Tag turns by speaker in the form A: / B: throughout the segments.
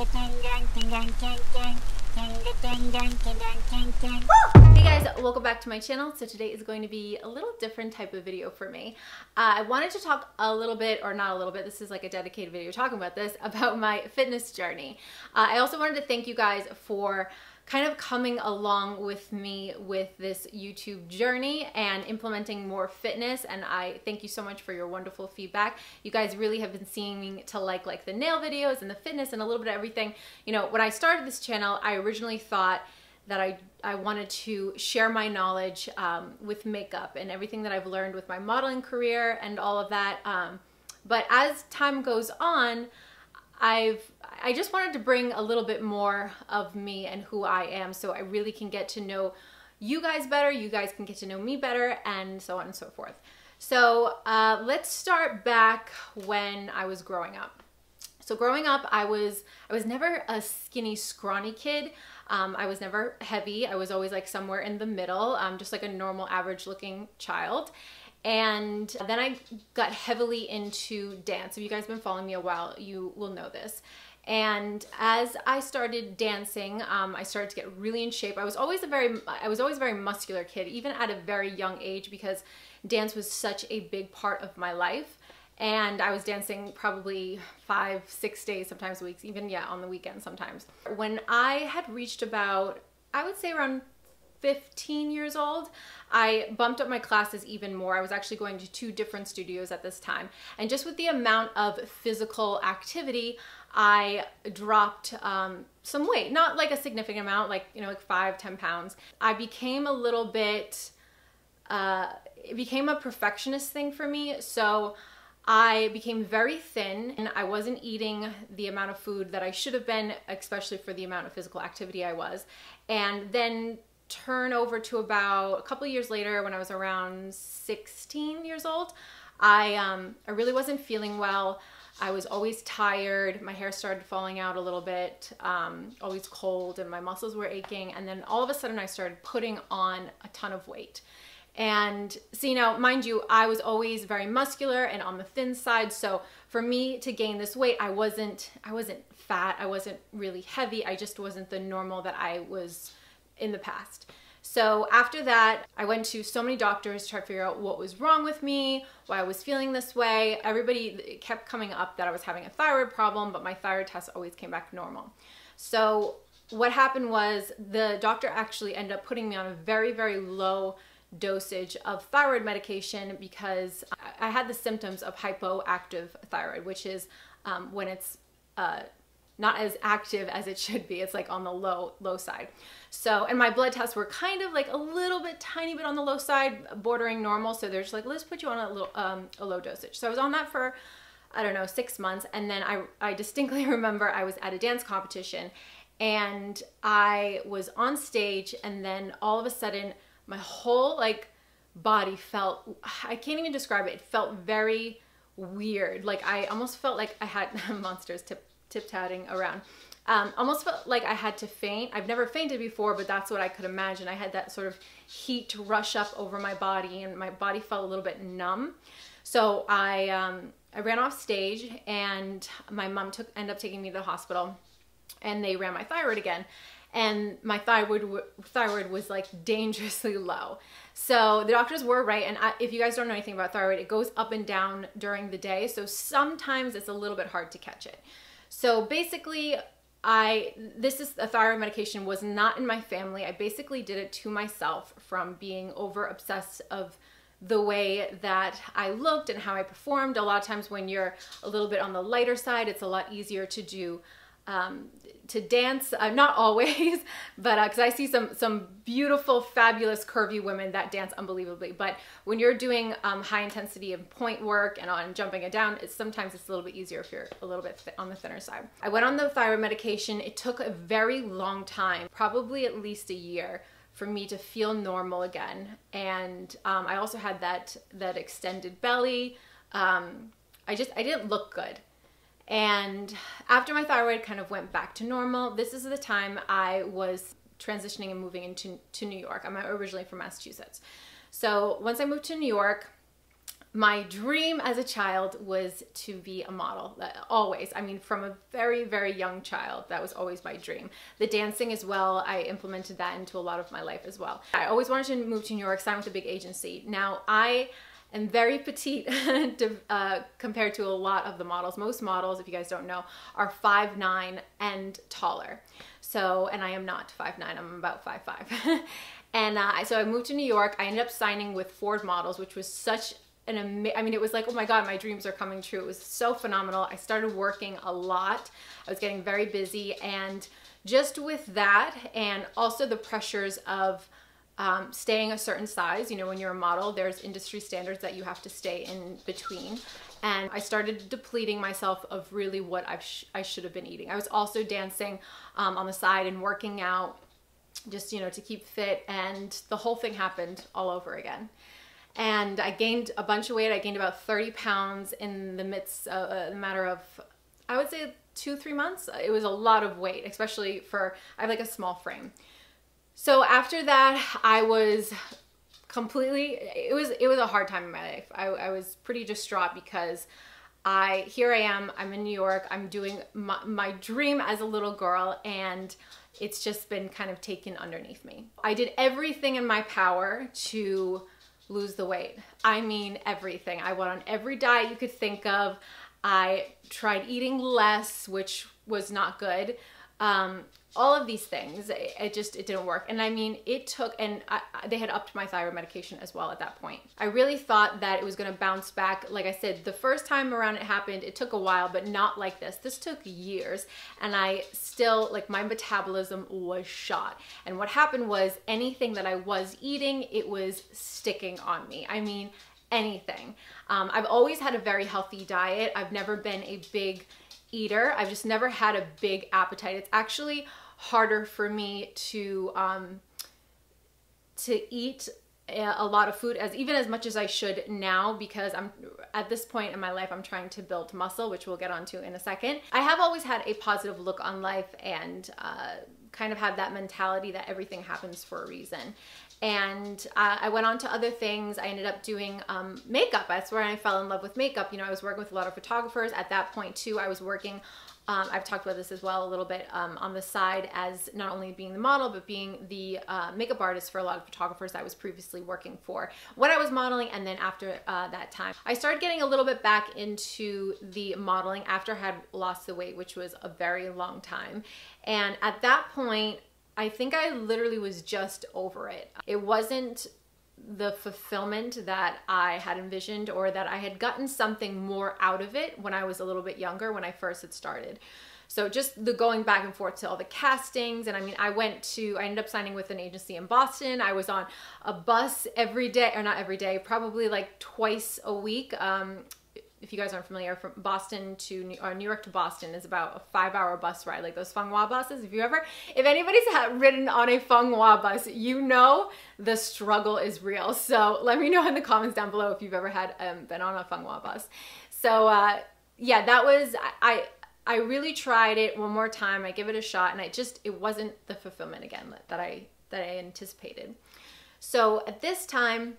A: Hey guys, welcome back to my channel. So today is going to be a little different type of video for me. I wanted to talk a little bit, or not a little bit, this is like a dedicated video talking about this, about my fitness journey. I also wanted to thank you guys for kind of coming along with me with this YouTube journey and implementing more fitness, and I thank you so much for your wonderful feedback. You guys really have been seeming to like the nail videos and the fitness and a little bit of everything. You know, when I started this channel, I originally thought that I wanted to share my knowledge with makeup and everything that I've learned with my modeling career and all of that. But as time goes on, I just wanted to bring a little bit more of me and who I am, so I really can get to know you guys better, you guys can get to know me better, and so on and so forth. So let's start back when I was growing up. So growing up, I was never a skinny, scrawny kid. I was never heavy. I was always like somewhere in the middle, just like a normal, average looking child. And then I got heavily into dance. If you guys have been following me a while, you will know this. And as I started dancing, I started to get really in shape. I was always a very muscular kid, even at a very young age, because dance was such a big part of my life. And I was dancing probably 5-6 days, sometimes weeks, even on the weekends sometimes. When I had reached about, I would say around 15 years old, I bumped up my classes even more. I was actually going to 2 different studios at this time. And just with the amount of physical activity, I dropped some weight, not like a significant amount, like, you know, like 5-10 pounds. I became a little bit, it became a perfectionist thing for me. So I became very thin and I wasn't eating the amount of food that I should have been, especially for the amount of physical activity I was. And then turn over to about a couple of years later, when I was around 16 years old, I really wasn't feeling well. I was always tired. My hair started falling out a little bit, always cold, and my muscles were aching. And then all of a sudden I started putting on a ton of weight. And so, you know, mind you, I was always very muscular and on the thin side. So for me to gain this weight, I wasn't fat. I wasn't really heavy. I just wasn't the normal that I was in the past. So after that, I went to so many doctors to try to figure out what was wrong with me, why I was feeling this way. Everybody kept coming up that I was having a thyroid problem, but my thyroid test always came back normal. So what happened was the doctor actually ended up putting me on a very, very low dosage of thyroid medication because I had the symptoms of hypoactive thyroid, which is when it's not as active as it should be. It's like on the low side. So, and my blood tests were kind of like a little bit, tiny bit on the low side, bordering normal. So they're just like, let's put you on a low dosage. So I was on that for, I don't know, 6 months. And then I distinctly remember I was at a dance competition and I was on stage, and then all of a sudden my whole like body felt, I can't even describe it. It felt very weird. Like I almost felt like I had monsters tip-tatting around. Almost felt like I had to faint. I've never fainted before, but that's what I could imagine. I had that sort of heat rush up over my body, and my body felt a little bit numb. So I ran off stage, and my mom ended up taking me to the hospital, and they ran my thyroid again. And my thyroid was like dangerously low. So the doctors were right. And if you guys don't know anything about thyroid, it goes up and down during the day. So sometimes it's a little bit hard to catch it. So basically, this is a thyroid medication was not in my family. I basically did it to myself from being over obsessed of the way that I looked and how I performed. A lot of times when you're a little bit on the lighter side, it's a lot easier to do to dance, not always, but because I see some beautiful, fabulous, curvy women that dance unbelievably. But when you're doing high intensity and point work and on jumping it down, sometimes it's a little bit easier if you're a little bit on the thinner side. I went on the thyroid medication. It took a very long time, probably at least a year, for me to feel normal again. And I also had that extended belly. I didn't look good. And after my thyroid kind of went back to normal, this is the time I was transitioning and moving into New York. I'm originally from Massachusetts. So once I moved to New York, my dream as a child was to be a model, always. I mean, from a very, very young child, that was always my dream. The dancing as well, I implemented that into a lot of my life as well. I always wanted to move to New York, sign with a big agency. Now, I am very petite compared to a lot of the models. Most models, if you guys don't know, are 5'9" and taller. So, and I am not 5'9", I'm about 5'5". And so I moved to New York. I ended up signing with Ford Models, which was such I mean, it was like, oh my God, my dreams are coming true. It was so phenomenal. I started working a lot. I was getting very busy, and just with that, and also the pressures of staying a certain size, you know, when you're a model, there's industry standards that you have to stay in between. And I started depleting myself of really what I should have been eating. I was also dancing on the side and working out just, you know, to keep fit, and the whole thing happened all over again. And I gained a bunch of weight. I gained about 30 pounds in the midst of a matter of, I would say 2-3 months. It was a lot of weight, especially for, I have like a small frame. So after that, I was completely, it was a hard time in my life. I was pretty distraught because here I am, I'm in New York, I'm doing my dream as a little girl, and it's just been kind of taken underneath me. I did everything in my power to lose the weight. I mean, everything. I went on every diet you could think of. I tried eating less, which was not good. All of these things, it didn't work. And I mean, it took, and they had upped my thyroid medication as well at that point. I really thought that it was gonna bounce back. Like I said, the first time around it happened, it took a while, but not like this. This took years, and I still, like, my metabolism was shot. And what happened was, anything that I was eating, it was sticking on me. I mean, anything. I've always had a very healthy diet. I've never been a big eater. I've just never had a big appetite. It's actually harder for me to eat a lot of food, even as much as I should now, because I'm at this point in my life, I'm trying to build muscle, which we'll get onto in a second. I have always had a positive look on life, and kind of had that mentality that everything happens for a reason. And I went on to other things. I ended up doing makeup. That's where I fell in love with makeup. You know, I was working with a lot of photographers. At that point too, I was working, I've talked about this as well a little bit, on the side, as not only being the model, but being the makeup artist for a lot of photographers that I was previously working for when I was modeling. And then after that time, I started getting a little bit back into the modeling after I had lost the weight, which was a very long time. And at that point, I think I literally was just over it. It wasn't the fulfillment that I had envisioned, or that I had gotten something more out of it when I was a little bit younger, when I first had started. So just the going back and forth to all the castings. And I mean, I ended up signing with an agency in Boston. I was on a bus every day, or not every day, probably like twice a week. If you guys aren't familiar, from Boston to New York to Boston is about a 5-hour bus ride, like those Feng Hua buses. If anybody's ridden on a Feng Hua bus, you know the struggle is real. So let me know in the comments down below if you've ever been on a Feng Hua bus. So yeah, that was, I really tried it one more time. I give it a shot, and it wasn't the fulfillment again that I anticipated. So at this time,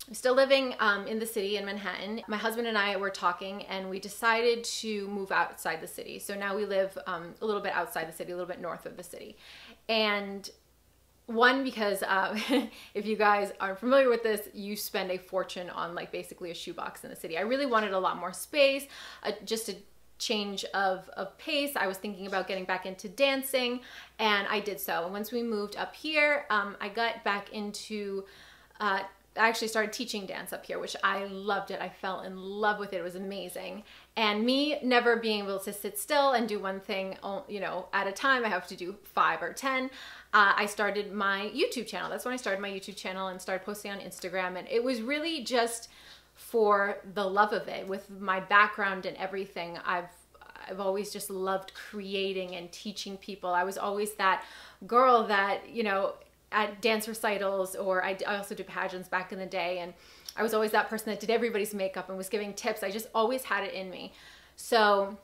A: I'm still living in the city in Manhattan. My husband and I were talking, and we decided to move outside the city. So now we live a little bit outside the city, a little bit north of the city. And one, because if you guys aren't familiar with this, you spend a fortune on like basically a shoebox in the city. I really wanted a lot more space, just a change of pace. I was thinking about getting back into dancing, and I did so. And once we moved up here, I got back into I actually started teaching dance up here, which I loved it. I fell in love with it. It was amazing. And me never being able to sit still and do one thing, you know, at a time, I have to do 5 or 10. I started my YouTube channel. That's when I started my YouTube channel and started posting on Instagram. And it was really just for the love of it. With my background and everything, I've always just loved creating and teaching people. I was always that girl that, you know, at dance recitals, or I also did pageants back in the day, and I was always that person that did everybody's makeup and was giving tips. I just always had it in me. So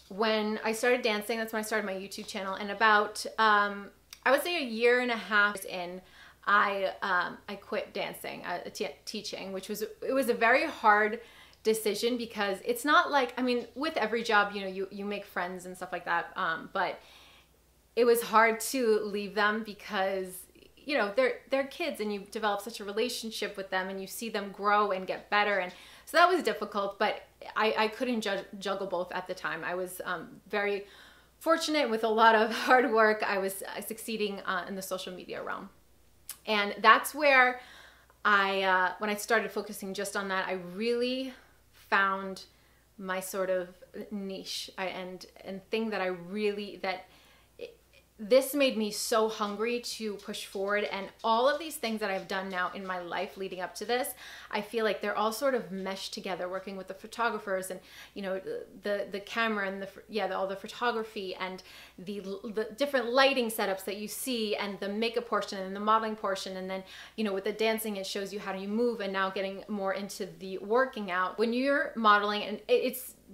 A: when I started dancing, that's when I started my YouTube channel, and about I would say a year and a half in, I quit dancing, teaching, which was, it was a very hard decision because it's not like, I mean, with every job, you know, you make friends and stuff like that. But it was hard to leave them because, you know, they're kids and you develop such a relationship with them and you see them grow and get better. And so that was difficult, but I couldn't juggle both at the time. I was very fortunate with a lot of hard work. I was succeeding in the social media realm. And that's where when I started focusing just on that, I really found my sort of niche and thing that I really, this made me so hungry to push forward. And all of these things that I've done now in my life leading up to this, I feel like they're all sort of meshed together, working with the photographers and, you know, the camera and all the photography and the different lighting setups that you see and the makeup portion and the modeling portion. And then, you know, with the dancing, it shows you how you move, and now getting more into the working out. When you're modeling, and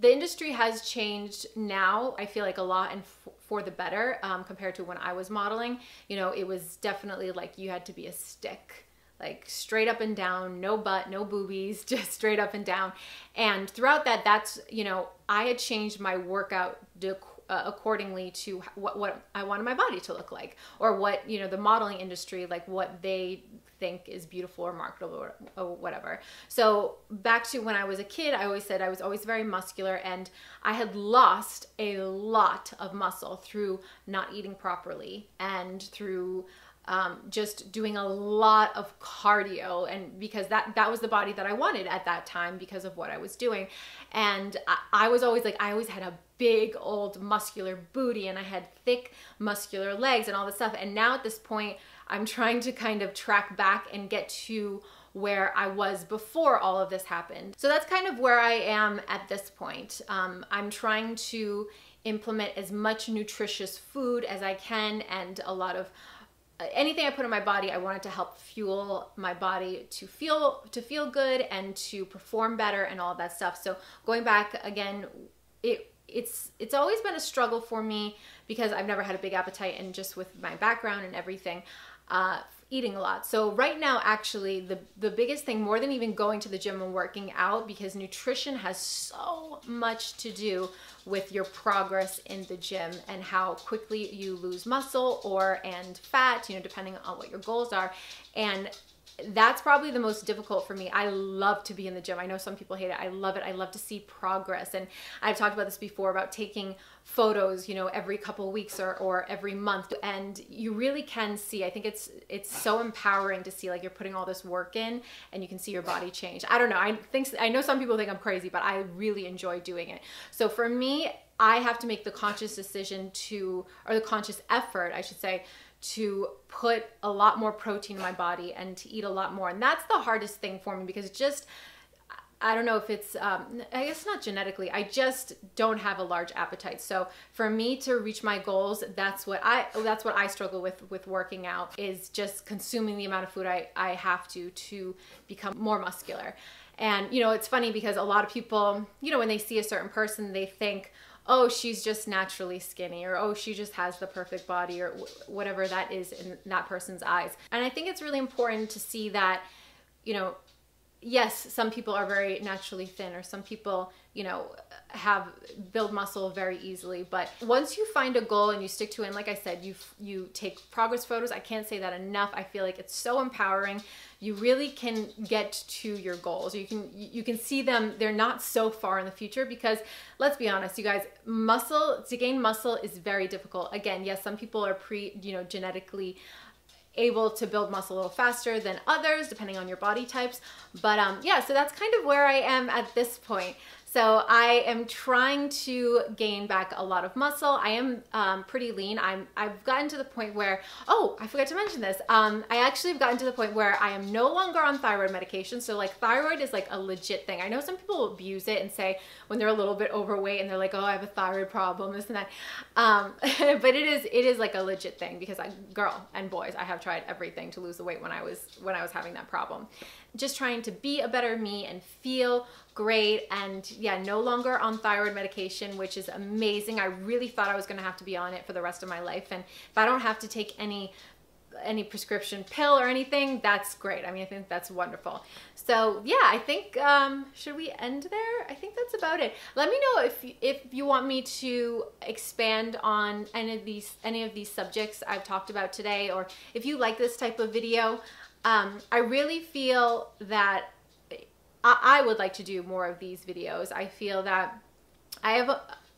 A: the industry has changed now, I feel like a lot, and for the better, compared to when I was modeling. You know, it was definitely like you had to be a stick, like straight up and down, no butt, no boobies, just straight up and down. And throughout that, that's, you know, I had changed my workout accordingly to what I wanted my body to look like, or what, you know, the modeling industry, like what they think is beautiful or marketable or whatever. So back to when I was a kid, I always said I was always very muscular, and I had lost a lot of muscle through not eating properly and through just doing a lot of cardio, and because that was the body that I wanted at that time because of what I was doing. And I was always like, I always had a big old muscular booty, and I had thick muscular legs and all this stuff. And now at this point, I'm trying to kind of track back and get to where I was before all of this happened. So that's kind of where I am at this point. I'm trying to implement as much nutritious food as I can, and a lot of anything I put in my body, I want it to help fuel my body to feel good and to perform better and all of that stuff. So going back again, it's always been a struggle for me because I've never had a big appetite, and just with my background and everything, eating a lot. So right now, actually, the biggest thing, more than even going to the gym and working out, because nutrition has so much to do with your progress in the gym and how quickly you lose muscle and fat, you know, depending on what your goals are. And that's probably the most difficult for me. I love to be in the gym. I know some people hate it. I love it. I love to see progress. And I've talked about this before, about taking photos, you know, every couple of weeks or every month. And you really can see, I think it's so empowering to see like you're putting all this work in and you can see your body change. I don't know. I know some people think I'm crazy, but I really enjoy doing it. So for me, I have to make the conscious decision or the conscious effort, I should say, to put a lot more protein in my body and to eat a lot more. And that's the hardest thing for me, because I don't know if it's, I guess not genetically, I just don't have a large appetite. So for me to reach my goals, that's what I struggle with working out, is just consuming the amount of food I have to become more muscular. And, you know, it's funny because a lot of people, you know, when they see a certain person, they think, oh, she's just naturally skinny, or oh, she just has the perfect body, or whatever that is in that person's eyes. And I think it's really important to see that, you know, yes, some people are very naturally thin, or some people, you know, build muscle very easily. But once you find a goal and you stick to it, and like I said, you take progress photos. I can't say that enough. I feel like it's so empowering. You really can get to your goals. You can see them. They're not so far in the future, because let's be honest, you guys, to gain muscle is very difficult. Again, yes, some people are genetically able to build muscle a little faster than others, depending on your body types. But yeah, so that's kind of where I am at this point. So I am trying to gain back a lot of muscle. I am pretty lean. I've gotten to the point where, oh, I forgot to mention this. I actually have gotten to the point where I am no longer on thyroid medication. So like thyroid is like a legit thing. I know some people abuse it and say when they're a little bit overweight and they're like, oh, I have a thyroid problem, this and that. But it is like a legit thing, because girl and boys, I have tried everything to lose the weight when I was having that problem. Just trying to be a better me and feel great, and yeah, no longer on thyroid medication, which is amazing. I really thought I was gonna have to be on it for the rest of my life, and if I don't have to take any any prescription pill or anything, that's great. I mean, I think that's wonderful. So yeah, I think, should we end there? I think that's about it. Let me know if you want me to expand on any of these subjects I've talked about today, or if you like this type of video. I really feel that I would like to do more of these videos. I feel that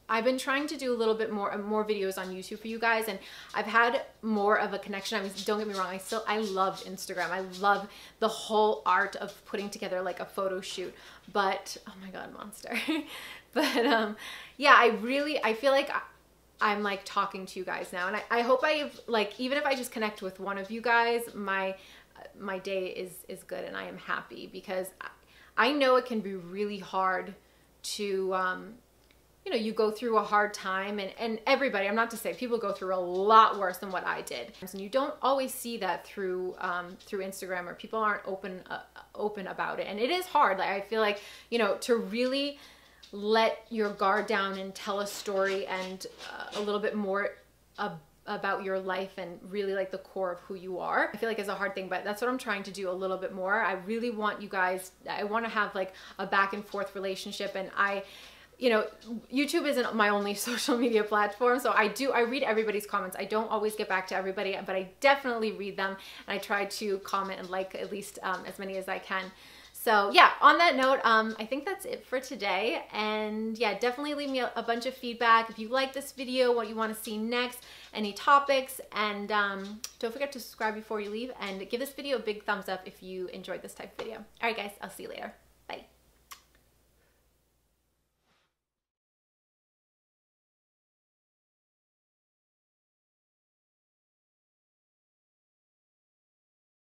A: I've been trying to do a little bit more videos on YouTube for you guys, and I've had more of a connection. I mean, don't get me wrong, I loved Instagram. I love the whole art of putting together like a photo shoot, but oh my God, monster. But yeah, I feel like I'm like talking to you guys now, and I hope I've, like, even if I just connect with one of you guys, my day is good, and I am happy, because I know it can be really hard to you know, you go through a hard time, and everybody, I'm not to say, people go through a lot worse than what I did. And you don't always see that through Instagram, or people aren't open about it. And it is hard. Like, I feel like, you know, to really let your guard down and tell a story and a little bit more about your life and really like the core of who you are, I feel like it's a hard thing, but that's what I'm trying to do a little bit more. I really want you guys, I want to have like a back and forth relationship, and you know, YouTube isn't my only social media platform, so I read everybody's comments. I don't always get back to everybody, but I definitely read them, and I try to comment and like at least as many as I can. So yeah, on that note, I think that's it for today. And yeah, definitely leave me a bunch of feedback if you like this video, what you want to see next, any topics, and don't forget to subscribe before you leave, and give this video a big thumbs up if you enjoyed this type of video. All right guys, I'll see you later.